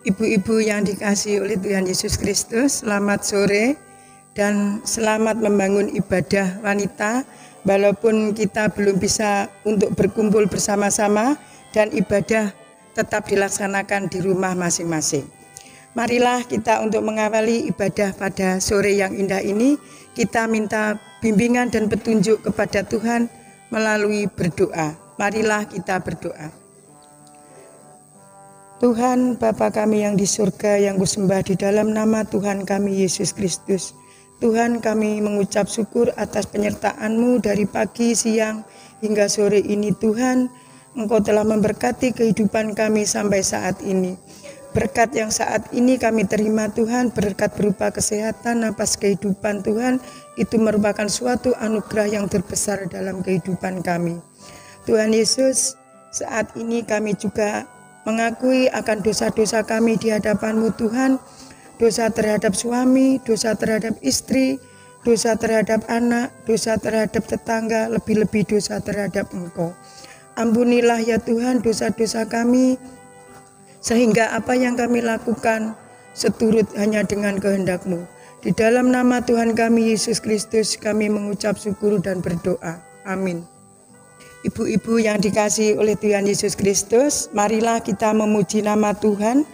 Ibu-ibu yang dikasihi oleh Tuhan Yesus Kristus, selamat sore dan selamat membangun ibadah wanita. Walaupun kita belum bisa untuk berkumpul bersama-sama dan ibadah tetap dilaksanakan di rumah masing-masing. Marilah kita untuk mengawali ibadah pada sore yang indah ini, kita minta bimbingan dan petunjuk kepada Tuhan melalui berdoa. Marilah kita berdoa. Tuhan Bapa kami yang di surga, yang kusembah di dalam nama Tuhan kami Yesus Kristus. Tuhan, kami mengucap syukur atas penyertaan-Mu dari pagi, siang, hingga sore ini. Tuhan, Engkau telah memberkati kehidupan kami sampai saat ini. Berkat yang saat ini kami terima Tuhan, berkat berupa kesehatan, napas kehidupan Tuhan, itu merupakan suatu anugerah yang terbesar dalam kehidupan kami. Tuhan Yesus, saat ini kami juga mengakui akan dosa-dosa kami di hadapan-Mu Tuhan, dosa terhadap suami, dosa terhadap istri, dosa terhadap anak, dosa terhadap tetangga, lebih-lebih dosa terhadap Engkau. Ampunilah ya Tuhan dosa-dosa kami, sehingga apa yang kami lakukan seturut hanya dengan kehendak-Mu. Di dalam nama Tuhan kami Yesus Kristus kami mengucap syukur dan berdoa. Amin. Ibu-ibu yang dikasihi oleh Tuhan Yesus Kristus, marilah kita memuji nama Tuhan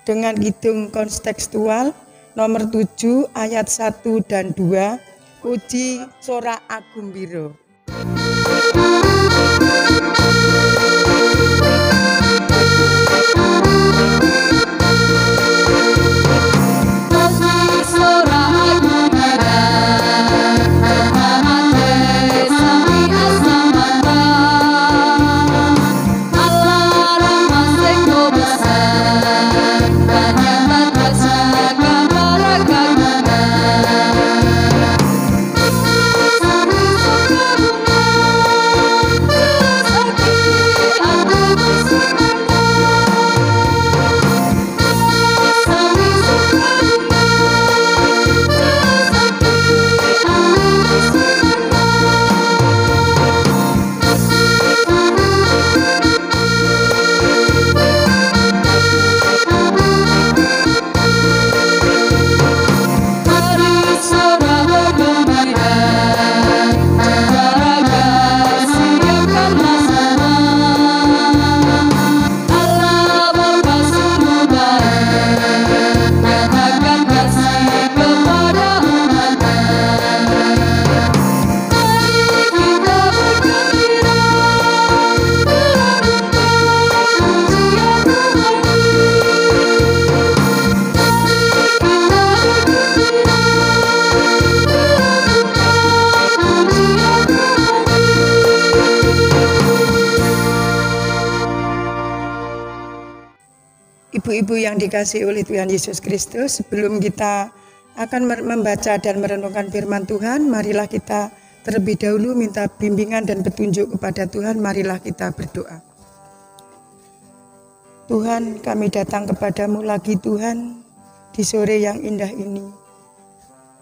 dengan kidung kontekstual nomor 7 ayat 1 dan 2, puji sorak agung biro. Ibu-ibu yang dikasihi oleh Tuhan Yesus Kristus, sebelum kita akan membaca dan merenungkan firman Tuhan, marilah kita terlebih dahulu minta bimbingan dan petunjuk kepada Tuhan. Marilah kita berdoa. Tuhan, kami datang kepadamu lagi Tuhan di sore yang indah ini.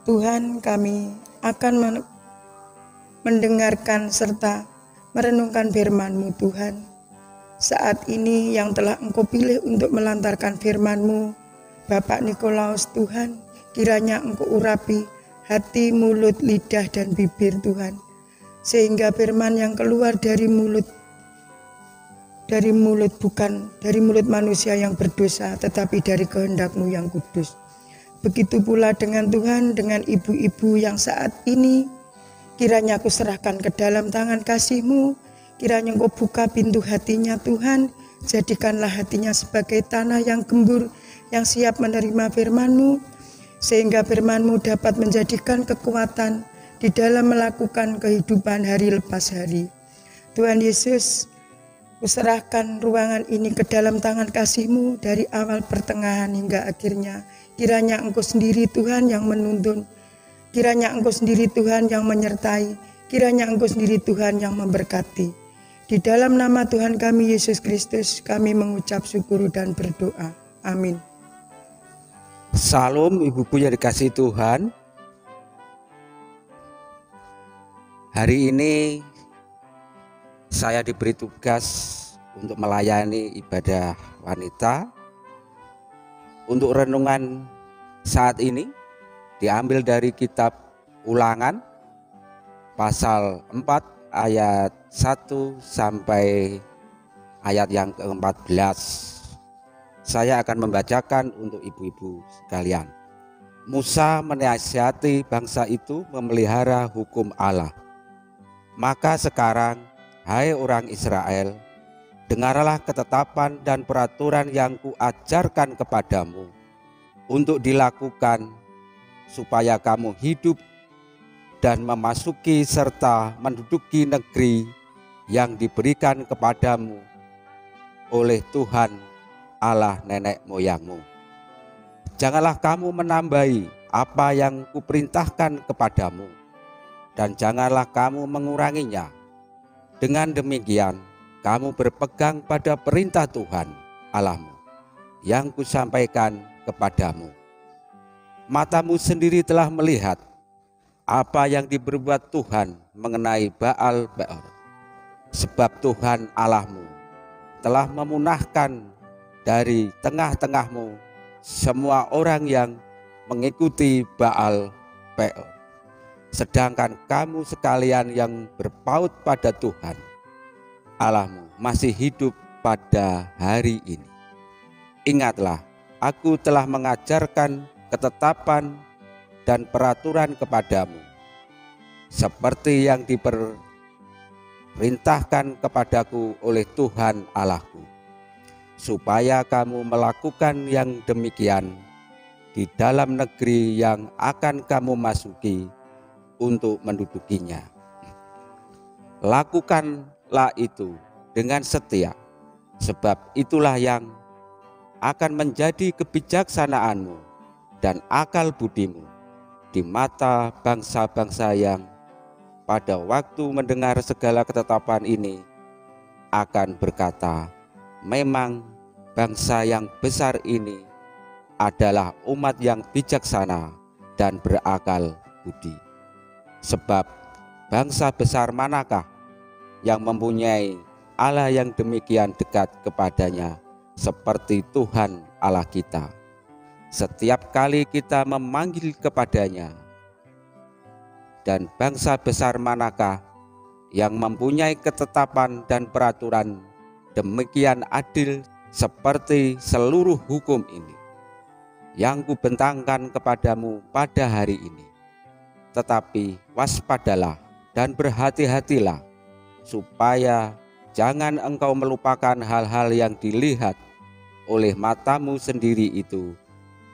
Tuhan, kami akan mendengarkan serta merenungkan firman-Mu Tuhan. Saat ini yang telah Engkau pilih untuk melantarkan firman-Mu, Bapak Nikolaus Tuhan, kiranya Engkau urapi hati, mulut, lidah, dan bibir Tuhan, sehingga firman yang keluar dari mulut bukan dari mulut manusia yang berdosa, tetapi dari kehendak-Mu yang kudus. Begitu pula dengan Tuhan, dengan ibu-ibu yang saat ini, kiranya aku serahkan ke dalam tangan kasih-Mu. Kiranya Engkau buka pintu hatinya Tuhan, jadikanlah hatinya sebagai tanah yang gembur, yang siap menerima firman-Mu, sehingga firman-Mu dapat menjadikan kekuatan di dalam melakukan kehidupan hari lepas hari. Tuhan Yesus, kuserahkan ruangan ini ke dalam tangan kasih-Mu dari awal pertengahan hingga akhirnya. Kiranya Engkau sendiri Tuhan yang menuntun, kiranya Engkau sendiri Tuhan yang menyertai, kiranya Engkau sendiri Tuhan yang memberkati. Di dalam nama Tuhan kami Yesus Kristus, kami mengucap syukur dan berdoa. Amin. Salam ibuku yang dikasihi Tuhan. Hari ini saya diberi tugas untuk melayani ibadah wanita Untuk renungan saat ini diambil dari kitab Ulangan pasal 4 ayat 1 sampai ayat yang ke-14. Saya akan membacakan untuk ibu-ibu sekalian. Musa menasihati bangsa itu memelihara hukum Allah. Maka sekarang, hai orang Israel, dengarlah ketetapan dan peraturan yang kuajarkan kepadamu untuk dilakukan, supaya kamu hidup dan memasuki serta menduduki negeri yang diberikan kepadamu oleh Tuhan Allah nenek moyangmu. Janganlah kamu menambahi apa yang kuperintahkan kepadamu, dan janganlah kamu menguranginya. Dengan demikian, kamu berpegang pada perintah Tuhan Allahmu yang kusampaikan kepadamu. Matamu sendiri telah melihat apa yang diperbuat Tuhan mengenai Baal Peor. Sebab Tuhan Allahmu telah memunahkan dari tengah-tengahmu semua orang yang mengikuti Baal Peor. Sedangkan kamu sekalian yang berpaut pada Tuhan Allahmu masih hidup pada hari ini. Ingatlah, aku telah mengajarkan ketetapan dan peraturan kepadamu, seperti yang diperintahkan kepadaku oleh Tuhan Allahku, supaya kamu melakukan yang demikian di dalam negeri yang akan kamu masuki untuk mendudukinya. Lakukanlah itu dengan setia, sebab itulah yang akan menjadi kebijaksanaanmu dan akal budimu di mata bangsa-bangsa yang pada waktu mendengar segala ketetapan ini akan berkata, memang bangsa yang besar ini adalah umat yang bijaksana dan berakal budi. Sebab bangsa besar manakah yang mempunyai Allah yang demikian dekat kepadanya seperti Tuhan Allah kita? Setiap kali kita memanggil kepadanya. Dan bangsa besar manakah yang mempunyai ketetapan dan peraturan demikian adil seperti seluruh hukum ini yang kubentangkan kepadamu pada hari ini. Tetapi waspadalah dan berhati-hatilah, supaya jangan engkau melupakan hal-hal yang dilihat oleh matamu sendiri itu,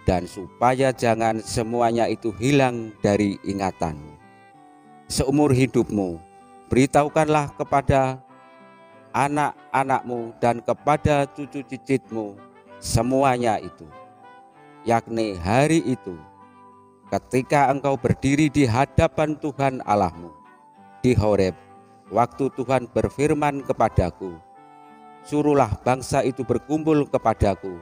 dan supaya jangan semuanya itu hilang dari ingatanmu. Seumur hidupmu, beritahukanlah kepada anak-anakmu dan kepada cucu cicitmu semuanya itu, yakni hari itu, ketika engkau berdiri di hadapan Tuhan Allahmu di Horeb, waktu Tuhan berfirman kepadaku, suruhlah bangsa itu berkumpul kepadaku,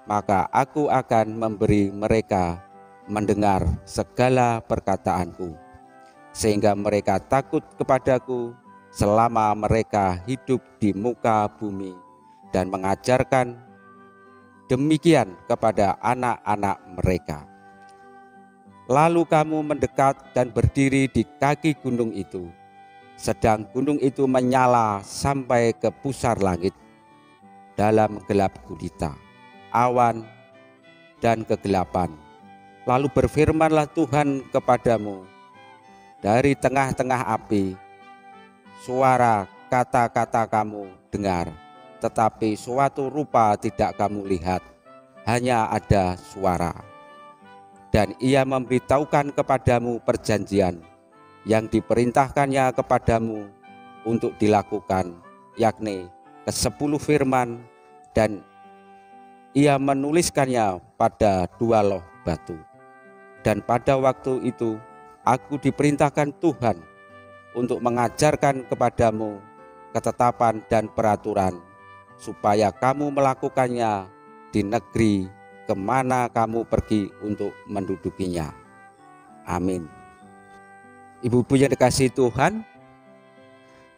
maka aku akan memberi mereka mendengar segala perkataanku, sehingga mereka takut kepadaku selama mereka hidup di muka bumi, dan mengajarkan demikian kepada anak-anak mereka. Lalu kamu mendekat dan berdiri di kaki gunung itu, sedang gunung itu menyala sampai ke pusar langit dalam gelap gulita, awan dan kegelapan. Lalu berfirmanlah Tuhan kepadamu dari tengah-tengah api, suara kata-kata kamu dengar, tetapi suatu rupa tidak kamu lihat, hanya ada suara. Dan ia memberitahukan kepadamu perjanjian yang diperintahkannya kepadamu untuk dilakukan, yakni ke-10 firman, dan ia menuliskannya pada 2 loh batu. Dan pada waktu itu aku diperintahkan Tuhan untuk mengajarkan kepadamu ketetapan dan peraturan, supaya kamu melakukannya di negeri kemana kamu pergi untuk mendudukinya. Amin. Ibu-ibu yang dikasihi Tuhan,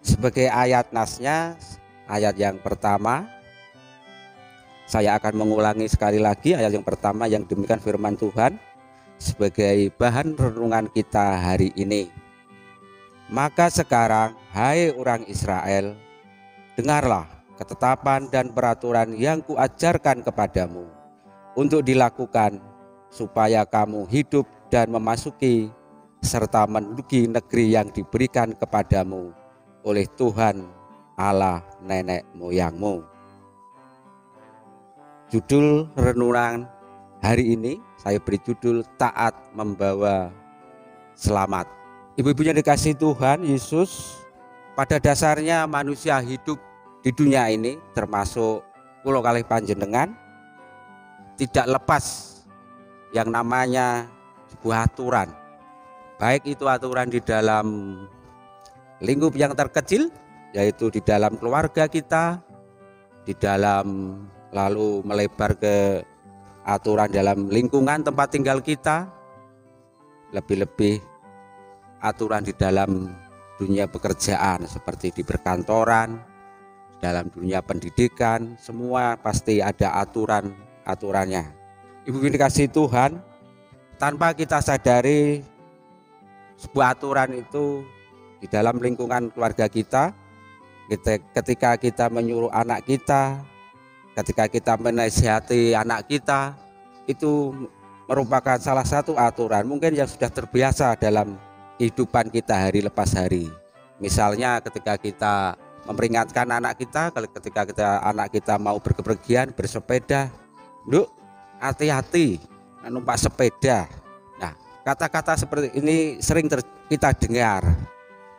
sebagai ayat nasnya, ayat yang pertama, Saya akan mengulangi sekali lagi ayat yang pertama yang demikian firman Tuhan sebagai bahan renungan kita hari ini. Maka sekarang, hai orang Israel, dengarlah ketetapan dan peraturan yang kuajarkan kepadamu untuk dilakukan, supaya kamu hidup dan memasuki serta menduduki negeri yang diberikan kepadamu oleh Tuhan Allah nenek moyangmu. Judul renungan hari ini saya beri judul Taat Membawa Selamat. Ibu-ibu yang dikasihi Tuhan Yesus, pada dasarnya manusia hidup di dunia ini termasuk kula kalih panjenengan tidak lepas yang namanya sebuah aturan. Baik itu aturan di dalam lingkup yang terkecil, yaitu di dalam keluarga kita, di dalam lalu melebar ke aturan dalam lingkungan tempat tinggal kita, lebih-lebih aturan di dalam dunia pekerjaan seperti di perkantoran, dalam dunia pendidikan, semua pasti ada aturannya. Ibu dikasihi Tuhan, tanpa kita sadari sebuah aturan itu di dalam lingkungan keluarga kita, ketika kita menyuruh anak kita, ketika kita menasihati anak kita, itu merupakan salah satu aturan mungkin yang sudah terbiasa dalam kehidupan kita hari lepas hari. Misalnya ketika kita memperingatkan anak kita, ketika anak kita mau berpergian bersepeda, "Nduk, hati-hati numpak sepeda." Nah, kata-kata seperti ini sering kita dengar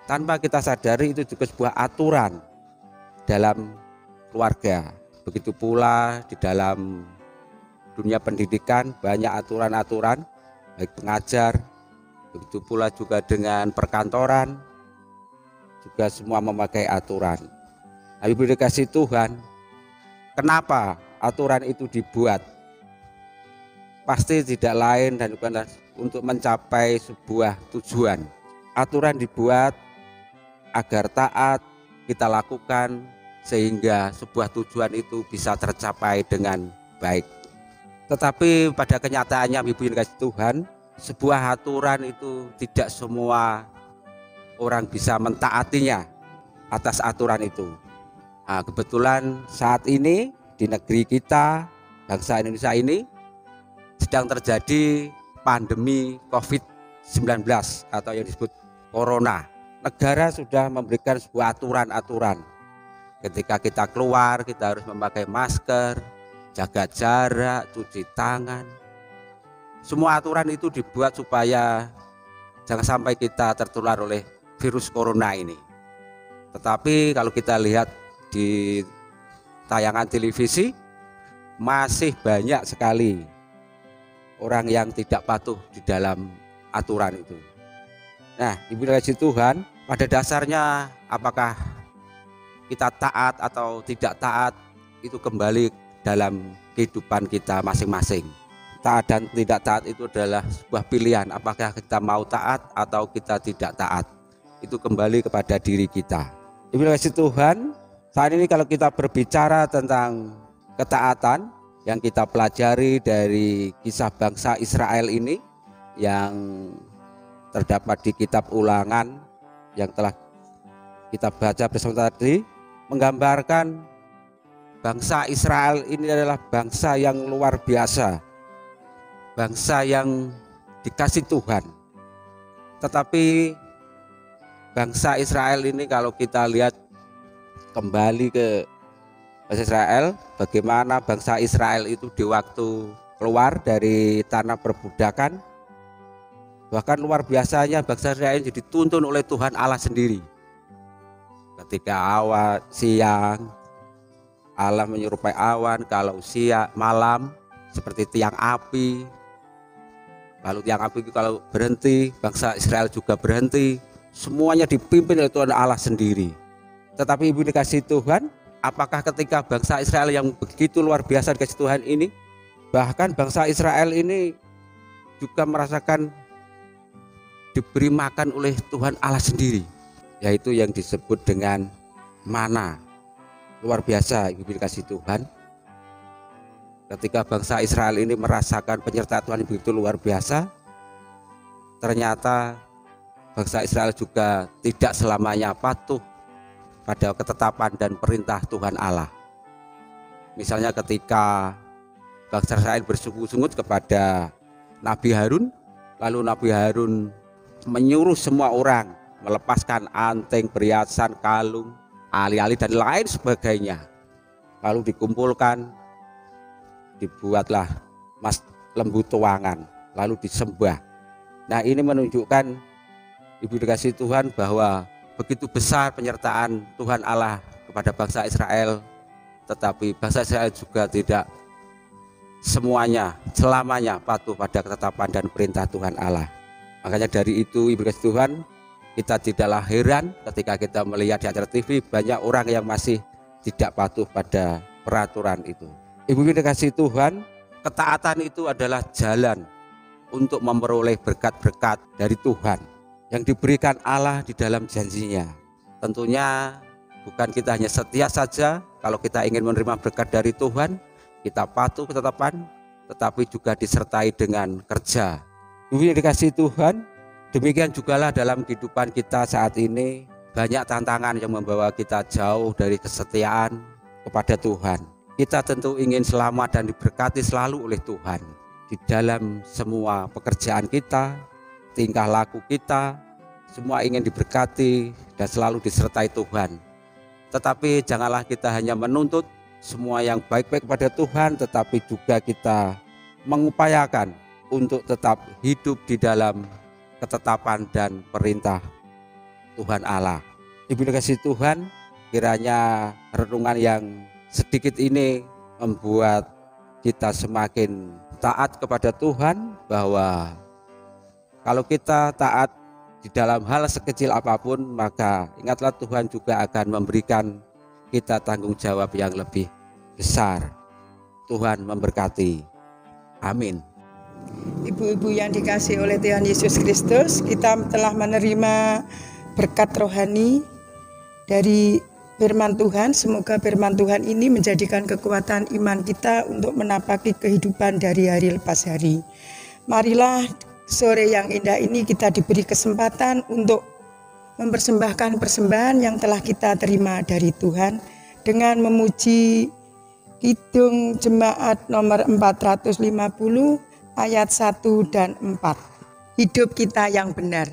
tanpa kita sadari, itu juga sebuah aturan dalam keluarga. Begitu pula di dalam dunia pendidikan banyak aturan-aturan, baik pengajar, begitu pula juga dengan perkantoran, juga semua memakai aturan. Ibu dikasihi Tuhan, kenapa aturan itu dibuat? Pasti tidak lain dan bukan untuk mencapai sebuah tujuan. Aturan dibuat agar taat kita lakukan sehingga sebuah tujuan itu bisa tercapai dengan baik. Tetapi pada kenyataannya ibu yang dikasihi Tuhan, sebuah aturan itu tidak semua orang bisa mentaatinya atas aturan itu. Nah, kebetulan saat ini di negeri kita, bangsa Indonesia ini sedang terjadi pandemi COVID-19 atau yang disebut Corona. Negara sudah memberikan sebuah aturan-aturan. Ketika kita keluar, kita harus memakai masker, jaga jarak, cuci tangan. Semua aturan itu dibuat supaya jangan sampai kita tertular oleh virus corona ini. Tetapi kalau kita lihat di tayangan televisi, masih banyak sekali orang yang tidak patuh di dalam aturan itu. Nah, ibu dikasihi Tuhan, pada dasarnya apakah kita taat atau tidak taat itu kembali dalam kehidupan kita masing-masing. Taat dan tidak taat itu adalah sebuah pilihan, apakah kita mau taat atau kita tidak taat. Itu kembali kepada diri kita. Ibu dikasihi Tuhan, saat ini kalau kita berbicara tentang ketaatan yang kita pelajari dari kisah bangsa Israel ini yang terdapat di kitab Ulangan yang telah kita baca bersama tadi, menggambarkan bangsa Israel ini adalah bangsa yang luar biasa, bangsa yang dikasih Tuhan. Tetapi bangsa Israel ini kalau kita lihat kembali ke bangsa Israel, bagaimana bangsa Israel itu di waktu keluar dari tanah perbudakan, bahkan luar biasanya bangsa Israel jadi dituntun oleh Tuhan Allah sendiri. Ketika siang Allah menyerupai awan, kalau malam seperti tiang api. Lalu tiang api itu kalau berhenti, bangsa Israel juga berhenti. Semuanya dipimpin oleh Tuhan Allah sendiri. Tetapi ibu dikasihi Tuhan, apakah ketika bangsa Israel yang begitu luar biasa dikasihi Tuhan ini, bahkan bangsa Israel ini juga merasakan diberi makan oleh Tuhan Allah sendiri, yaitu yang disebut dengan mana. Luar biasa ibu dikasihi Tuhan. ketika bangsa Israel ini merasakan penyertaan Tuhan begitu luar biasa, ternyata bangsa Israel juga tidak selamanya patuh pada ketetapan dan perintah Tuhan Allah. Misalnya ketika bangsa Israel bersungut-sungut kepada Nabi Harun, lalu Nabi Harun menyuruh semua orang melepaskan anting, perhiasan, kalung, ali-ali dan lain sebagainya. Lalu dikumpulkan, dibuatlah mas lembu tuangan, lalu disembah. Nah, ini menunjukkan, Ibu dikasih Tuhan, bahwa begitu besar penyertaan Tuhan Allah kepada bangsa Israel, tetapi bangsa Israel juga tidak selamanya patuh pada ketetapan dan perintah Tuhan Allah. Makanya dari itu, Ibu dikasih Tuhan, kita tidaklah heran ketika kita melihat di acara TV banyak orang yang masih tidak patuh pada peraturan itu. Ibu dikasih Tuhan, ketaatan itu adalah jalan untuk memperoleh berkat-berkat dari Tuhan yang diberikan Allah di dalam janjinya. Tentunya bukan kita hanya setia saja kalau kita ingin menerima berkat dari Tuhan, kita patuh ketetapan, tetapi juga disertai dengan kerja. Ibu yang dikasih Tuhan, demikian jugalah dalam kehidupan kita saat ini, banyak tantangan yang membawa kita jauh dari kesetiaan kepada Tuhan. Kita tentu ingin selamat dan diberkati selalu oleh Tuhan di dalam semua pekerjaan kita, tingkah laku kita, semua ingin diberkati dan selalu disertai Tuhan. Tetapi janganlah kita hanya menuntut semua yang baik-baik kepada Tuhan, tetapi juga kita mengupayakan untuk tetap hidup di dalam ketetapan dan perintah Tuhan Allah. Ibu dikasih Tuhan, kiranya renungan yang sedikit ini membuat kita semakin taat kepada Tuhan, bahwa kalau kita taat di dalam hal sekecil apapun, maka ingatlah Tuhan juga akan memberikan kita tanggung jawab yang lebih besar. Tuhan memberkati. Amin. Ibu-ibu yang dikasih oleh Tuhan Yesus Kristus, kita telah menerima berkat rohani dari firman Tuhan. Semoga firman Tuhan ini menjadikan kekuatan iman kita untuk menapaki kehidupan dari hari lepas hari. Marilah sore yang indah ini kita diberi kesempatan untuk mempersembahkan persembahan yang telah kita terima dari Tuhan dengan memuji Kidung Jemaat nomor 450 ayat 1 dan 4. Hidup kita yang benar.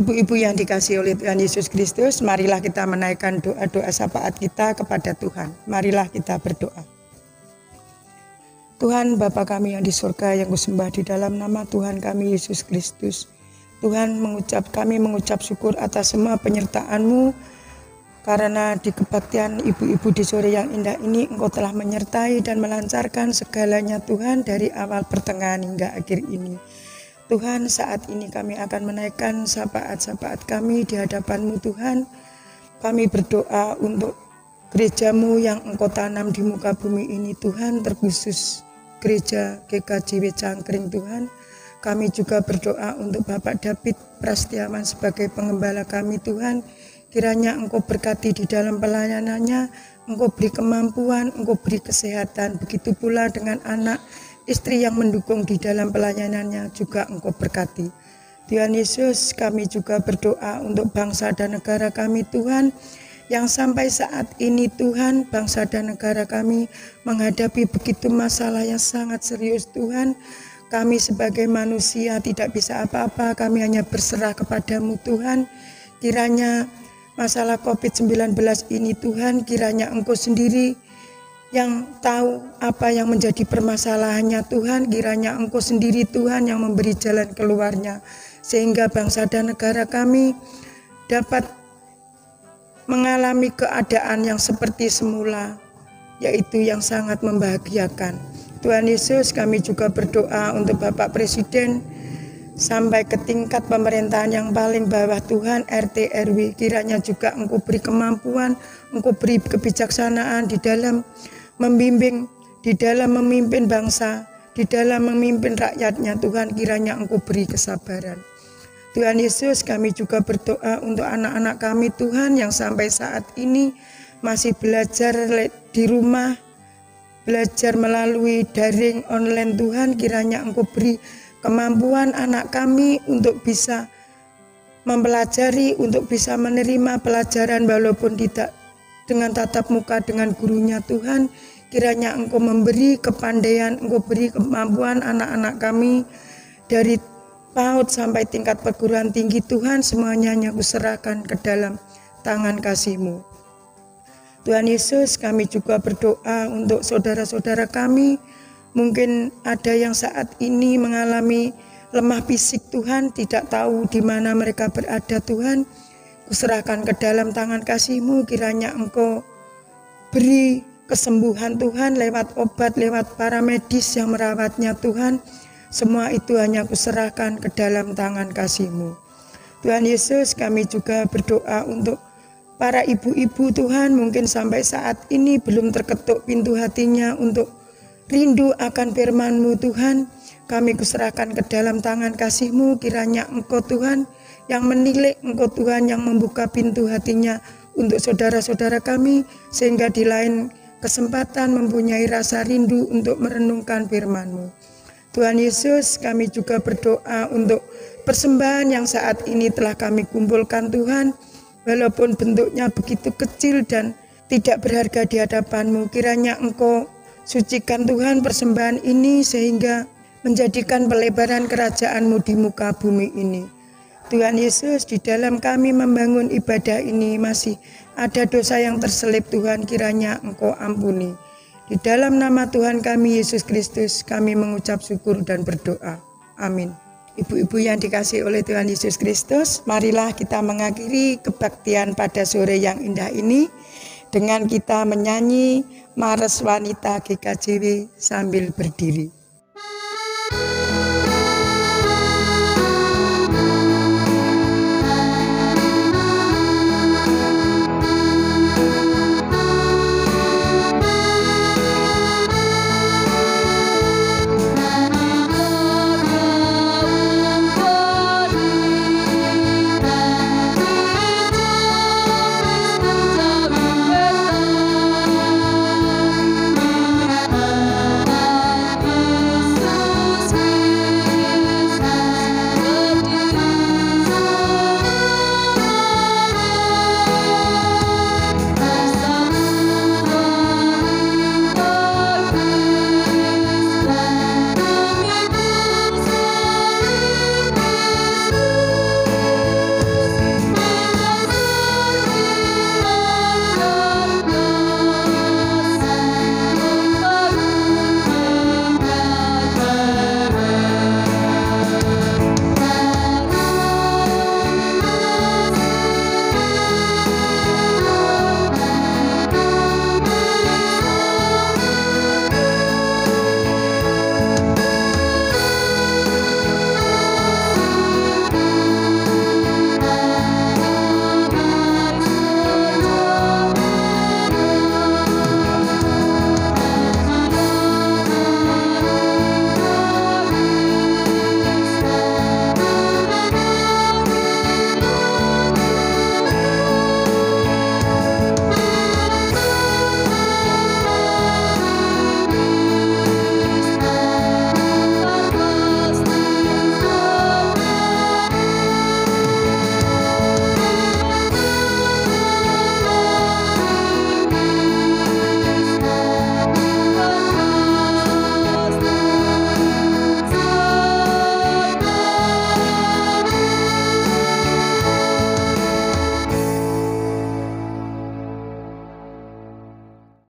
Ibu-ibu yang dikasihi oleh Tuhan Yesus Kristus, marilah kita menaikkan doa-doa syafaat kita kepada Tuhan. Marilah kita berdoa. Tuhan Bapa kami yang di surga, yang kusembah di dalam nama Tuhan kami Yesus Kristus. Tuhan, kami mengucap syukur atas semua penyertaan-Mu, karena di kebaktian ibu-ibu di sore yang indah ini Engkau telah menyertai dan melancarkan segalanya Tuhan, dari awal pertengahan hingga akhir ini. Tuhan, saat ini kami akan menaikkan syafaat-syafaat kami di hadapan-Mu Tuhan. Kami berdoa untuk gereja-Mu yang Engkau tanam di muka bumi ini Tuhan, terkhusus Gereja GKJW Cangkring Tuhan. Kami juga berdoa untuk Bapak David Prastiawan sebagai pengembala kami Tuhan. Kiranya Engkau berkati di dalam pelayanannya, Engkau beri kemampuan, Engkau beri kesehatan. Begitu pula dengan anak, istri yang mendukung di dalam pelayanannya juga Engkau berkati. Tuhan Yesus, kami juga berdoa untuk bangsa dan negara kami Tuhan, yang sampai saat ini Tuhan, bangsa dan negara kami menghadapi begitu masalah yang sangat serius Tuhan. Kami sebagai manusia tidak bisa apa-apa, kami hanya berserah kepada-Mu Tuhan. Kiranya masalah COVID-19 ini Tuhan, kiranya Engkau sendiri yang tahu apa yang menjadi permasalahannya Tuhan. Kiranya Engkau sendiri Tuhan yang memberi jalan keluarnya, sehingga bangsa dan negara kami dapat mengalami keadaan yang seperti semula, yaitu yang sangat membahagiakan. Tuhan Yesus, kami juga berdoa untuk Bapak Presiden sampai ke tingkat pemerintahan yang paling bawah Tuhan, RT RW. Kiranya juga Engkau beri kemampuan, Engkau beri kebijaksanaan di dalam membimbing, di dalam memimpin bangsa, di dalam memimpin rakyatnya Tuhan. Kiranya Engkau beri kesabaran. Tuhan Yesus, kami juga berdoa untuk anak-anak kami Tuhan yang sampai saat ini masih belajar di rumah, belajar melalui daring online Tuhan. Kiranya Engkau beri kemampuan anak kami untuk bisa mempelajari, untuk bisa menerima pelajaran walaupun tidak dengan tatap muka dengan gurunya Tuhan. Kiranya Engkau memberi kepandaian, Engkau beri kemampuan anak-anak kami dari PAUD sampai tingkat perguruan tinggi Tuhan, semuanya hanya kuserahkan ke dalam tangan kasih-Mu. Tuhan Yesus, kami juga berdoa untuk saudara-saudara kami, mungkin ada yang saat ini mengalami lemah fisik Tuhan, tidak tahu di mana mereka berada Tuhan. Kuserahkan ke dalam tangan kasih-Mu, kiranya Engkau beri kesembuhan Tuhan lewat obat, lewat para medis yang merawatnya Tuhan. Semua itu hanya kuserahkan ke dalam tangan kasih-Mu. Tuhan Yesus, kami juga berdoa untuk para ibu-ibu Tuhan, mungkin sampai saat ini belum terketuk pintu hatinya untuk rindu akan firman-Mu Tuhan. Kami kuserahkan ke dalam tangan kasih-Mu, kiranya Engkau Tuhan yang menilik, Engkau Tuhan yang membuka pintu hatinya untuk saudara-saudara kami, sehingga di lain kesempatan mempunyai rasa rindu untuk merenungkan firman-Mu. Tuhan Yesus, kami juga berdoa untuk persembahan yang saat ini telah kami kumpulkan Tuhan, walaupun bentuknya begitu kecil dan tidak berharga di hadapan-Mu. Kiranya Engkau sucikan Tuhan persembahan ini sehingga menjadikan pelebaran kerajaan-Mu di muka bumi ini. Tuhan Yesus, di dalam kami membangun ibadah ini masih ada dosa yang terselip Tuhan, kiranya Engkau ampuni. Di dalam nama Tuhan kami Yesus Kristus, kami mengucap syukur dan berdoa. Amin. Ibu-ibu yang dikasihi oleh Tuhan Yesus Kristus, marilah kita mengakhiri kebaktian pada sore yang indah ini dengan kita menyanyi Mares Wanita GKJW sambil berdiri.